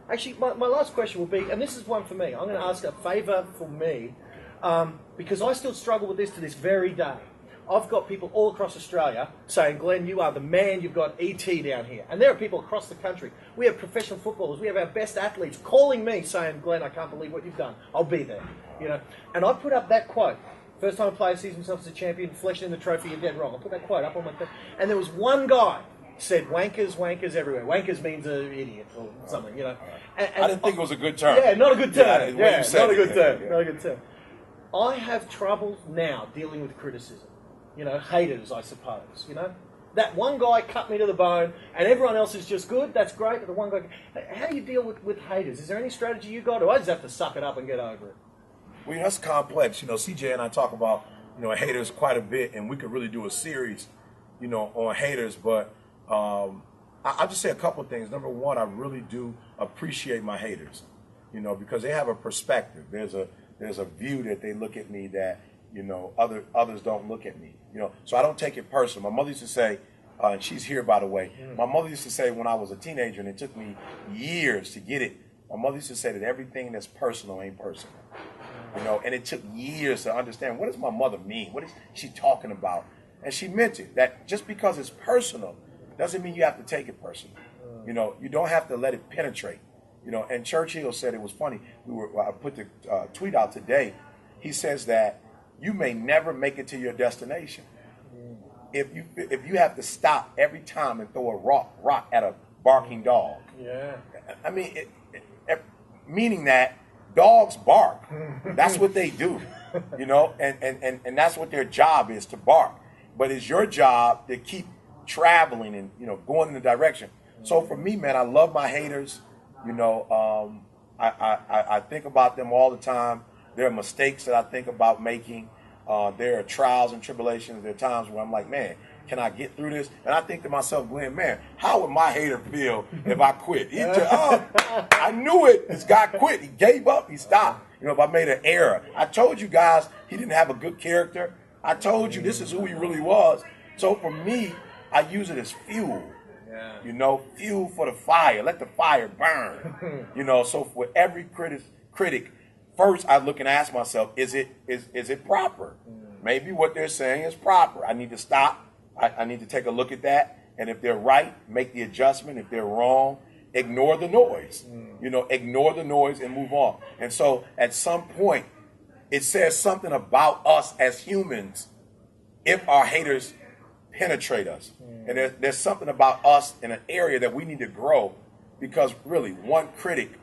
Actually, my last question will be, and this is one for me. I'm going to ask a favour for me, because I still struggle with this to this very day. I've got people all across Australia saying, Glenn, you are the man, you've got ET down here. And there are people across the country. We have professional footballers, we have our best athletes calling me saying, Glenn, I can't believe what you've done. I'll be there. You know. And I put up that quote. First time a player sees himself as a champion, fleshing in the trophy, you're dead wrong. I put that quote up on my thing. And there was one guy said, wankers, wankers everywhere. Wankers means an idiot or something, you know. And I didn't think it was a good term. Yeah, not a good term. Yeah, not a good term. Not a good term. I have trouble now dealing with criticism. You know, haters, I suppose, you know. That one guy cut me to the bone and everyone else is just good, that's great, but the one guy... How do you deal with haters? Is there any strategy you got, or I just have to suck it up and get over it? Well, that's complex. You know, CJ and I talk about, you know, haters quite a bit, and we could really do a series, you know, on haters, but I'll just say a couple of things. Number one, I really do appreciate my haters, you know, because they have a perspective. There's a view that they look at me that, you know, others don't look at me, you know, so I don't take it personal. My mother used to say, and she's here, by the way, my mother used to say when I was a teenager, and it took me years to get it, my mother used to say that everything that's personal ain't personal, you know, and it took years to understand, what does my mother mean? What is she talking about? And she meant it, that just because it's personal doesn't mean you have to take it personal. You know, you don't have to let it penetrate. You know, and Churchill said, it was funny, I put the tweet out today, he says that you may never make it to your destination if you have to stop every time and throw a rock at a barking dog. Yeah. I mean, meaning that dogs bark. That's what they do, you know, and that's what their job is, to bark. But it's your job to keep traveling and, you know, going in the direction. So for me, man, I love my haters. You know, I think about them all the time. There are mistakes that I think about making. There are trials and tribulations. There are times where I'm like, man, can I get through this? And I think to myself, Glenn, man, how would my hater feel if I quit? I knew it. This guy quit. He gave up. He stopped. You know, if I made an error. I told you guys he didn't have a good character. I told you this is who he really was. So for me, I use it as fuel. Yeah. You know, fuel for the fire. Let the fire burn. You know, so for every critic, first I look and ask myself, is it proper? Maybe what they're saying is proper. I need to stop. I need to take a look at that. And if they're right, make the adjustment. If they're wrong, ignore the noise. You know, ignore the noise and move on. And so at some point, it says something about us as humans if our haters penetrate us. And there's something about us in an area that we need to grow, because really one critic,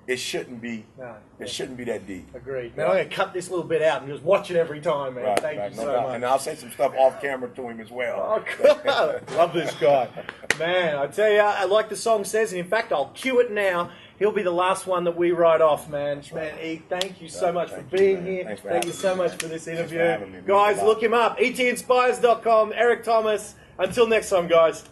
it shouldn't be that deep. Agreed. Man, I'm going to cut this little bit out and just watch it every time, man. Thank you so much. And I'll say some stuff off camera to him as well. Oh, God. Love this guy. Man, I tell you, like the song says, and in fact, I'll cue it now. He'll be the last one that we write off, man. Man, Icke, thank you so much for being here. Thank you so much for this interview. Guys, look him up. etinspires.com, Eric Thomas. Until next time, guys.